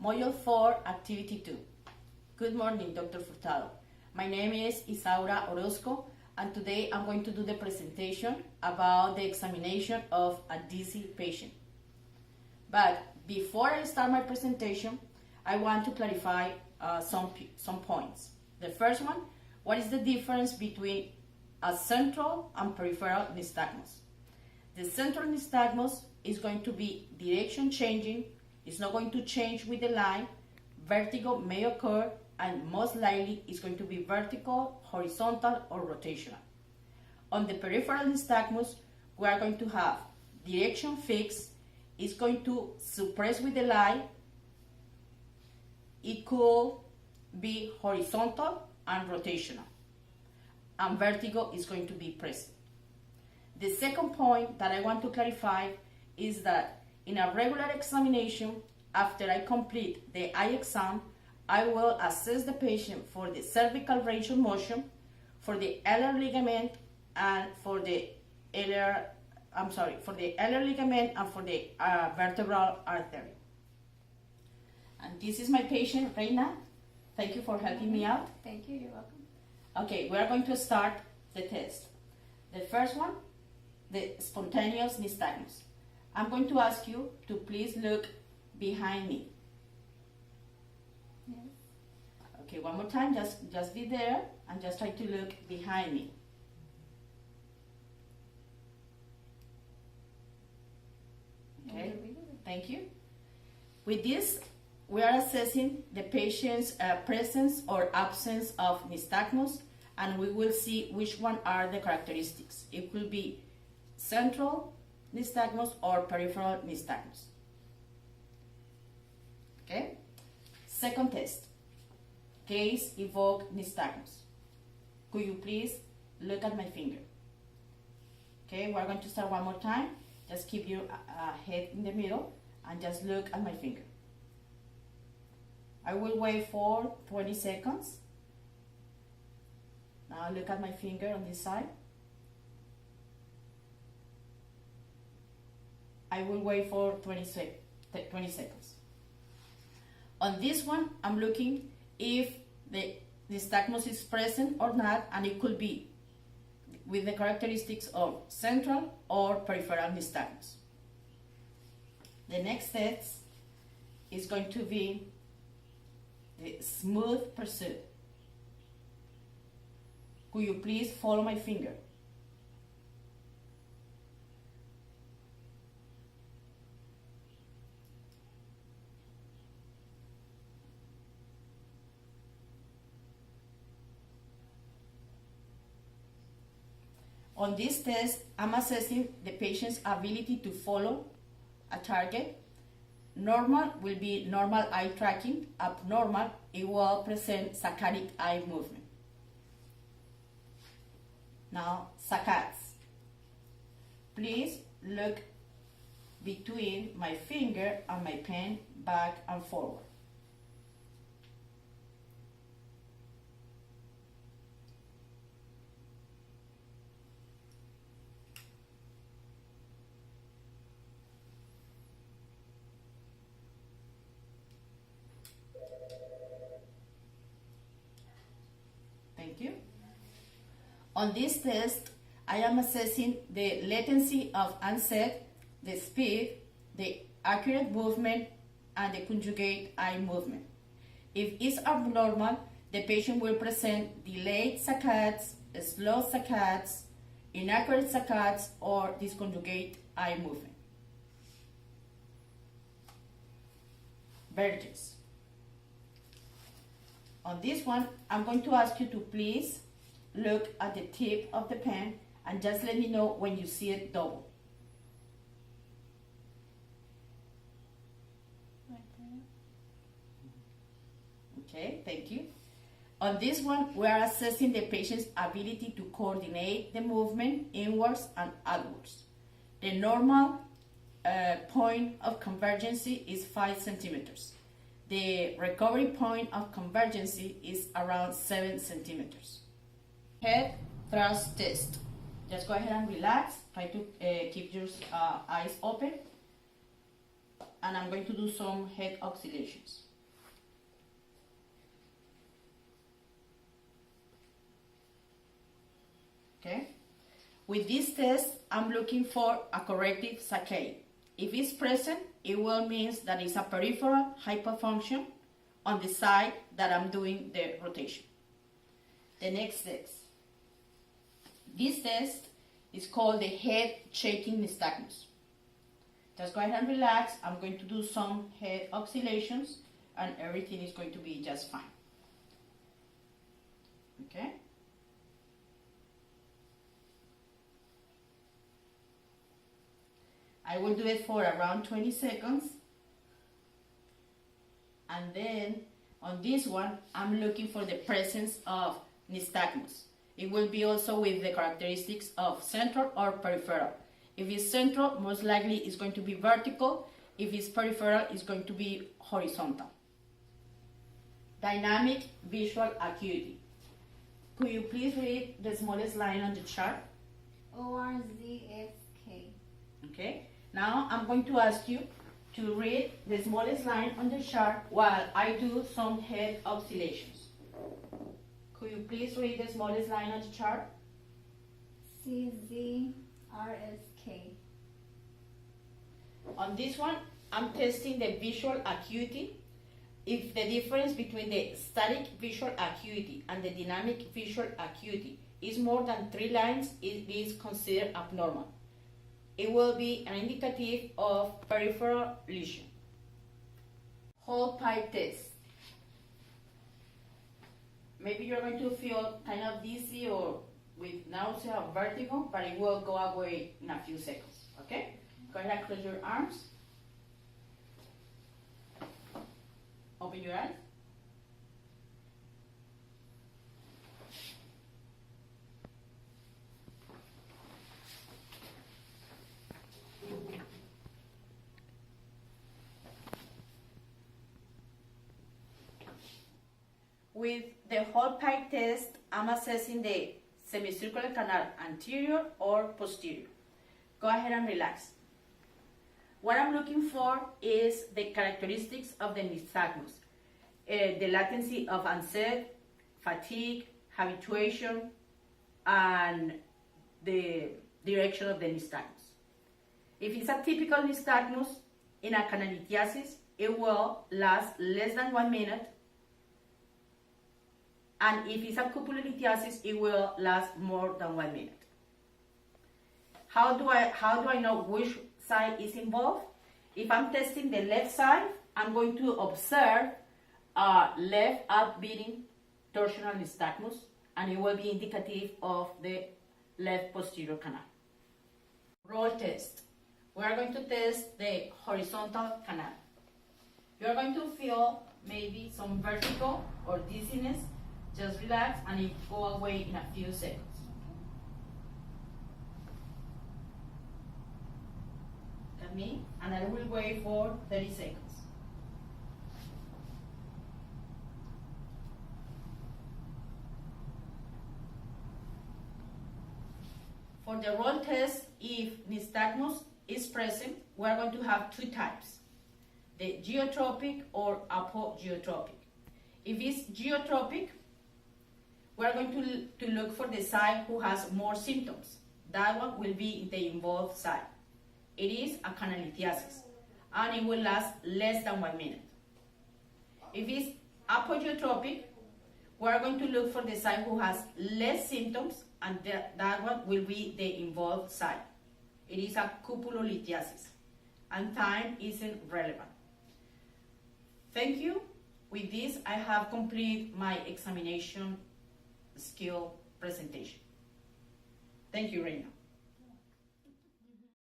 Module 4, Activity 2. Good morning, Dr. Furtado. My name is Isaura Orozco, and today I'm going to do the presentation about the examination of a dizzy patient. But before I start my presentation, I want to clarify some points. The first one, what is the difference between a central and peripheral nystagmus? The central nystagmus is going to be direction changing, it's not going to change with the line, vertigo may occur, and most likely it's going to be vertical, horizontal, or rotational. On the peripheral nystagmus, we are going to have direction fixed, it's going to suppress with the line, it could be horizontal and rotational, and vertigo is going to be present. The second point that I want to clarify is that in a regular examination, after I complete the eye exam, I will assess the patient for the cervical range of motion, for the LR ligament, and for the LR ligament and for the vertebral artery. And this is my patient, Reina. Thank you for helping me out. Thank you, you're welcome. Okay, we are going to start the test. The first one, the spontaneous nystagmus. I'm going to ask you to please look behind me. Yes. Okay, one more time, just be there and just try to look behind me. Okay, thank you. With this, we are assessing the patient's presence or absence of nystagmus, and we will see which one are the characteristics. It will be central nystagmus or peripheral nystagmus. Okay? Second test, gaze evoke nystagmus. Could you please look at my finger? Okay, we're going to start one more time. Just keep your head in the middle and just look at my finger. I will wait for 20 seconds. Now look at my finger on this side. I will wait for 20 seconds. On this one, I'm looking if the nystagmus is present or not, and it could be with the characteristics of central or peripheral nystagmus. The next test is going to be the smooth pursuit. Could you please follow my finger? On this test, I'm assessing the patient's ability to follow a target. Normal will be normal eye tracking. Abnormal, it will present saccadic eye movement. Now, saccades. Please look between my finger and my pen, back and forward. Thank you. On this test, I am assessing the latency of onset, the speed, the accurate movement, and the conjugate eye movement. If it's abnormal, the patient will present delayed saccades, slow saccades, inaccurate saccades, or disconjugate eye movement. Verges. On this one, I'm going to ask you to please look at the tip of the pen and just let me know when you see it double. Right there. Okay, thank you. On this one, we are assessing the patient's ability to coordinate the movement inwards and outwards. The normal point of convergence is 5 centimeters. The recovery point of convergence is around 7 centimeters. Head thrust test. Just go ahead and relax. Try to keep your eyes open. And I'm going to do some head oscillations. With this test, I'm looking for a corrective saccade. If it's present, it will mean that it's a peripheral hyperfunction on the side that I'm doing the rotation. The next test. This test is called the head shaking nystagmus. Just go ahead and relax. I'm going to do some head oscillations and everything is going to be just fine. Okay? I will do it for around 20 seconds. And then on this one, I'm looking for the presence of nystagmus. It will be also with the characteristics of central or peripheral. If it's central, most likely it's going to be vertical. If it's peripheral, it's going to be horizontal. Dynamic visual acuity. Could you please read the smallest line on the chart? ORZSK. Okay. Now I'm going to ask you to read the smallest line on the chart while I do some head oscillations. Could you please read the smallest line on the chart? CZRSK. On this one, I'm testing the visual acuity. If the difference between the static visual acuity and the dynamic visual acuity is more than 3 lines, it is considered abnormal. It will be an indicative of peripheral lesion. Whole pipe test. Maybe you're going to feel kind of dizzy or with nausea or vertigo, but it will go away in a few seconds. Okay? Go ahead and close your arms. Open your eyes. With the whole pipe test, I'm assessing the semicircular canal anterior or posterior. Go ahead and relax. What I'm looking for is the characteristics of the nystagmus, the latency of onset, fatigue, habituation, and the direction of the nystagmus. If it's a typical nystagmus in a canalithiasis, it will last less than 1 minute. And if it's a cupulolithiasis, it will last more than 1 minute. How do I know which side is involved? If I'm testing the left side, I'm going to observe left outbeating torsional nystagmus, and it will be indicative of the left posterior canal. Roll test. We are going to test the horizontal canal. You are going to feel maybe some vertigo or dizziness. Just relax and it will go away in a few seconds. Look at me, and I will wait for 30 seconds. For the roll test, if nystagmus is present, we are going to have 2 types, the geotropic or apogeotropic. If it's geotropic, we are going to look for the side who has more symptoms. That one will be the involved side. It is a canalithiasis, and it will last less than 1 minute. If it's apogeotropic, we are going to look for the side who has less symptoms, and that one will be the involved side. It is a cupulolithiasis, and time isn't relevant. Thank you. With this, I have completed my examination skill presentation. Thank you, Reina.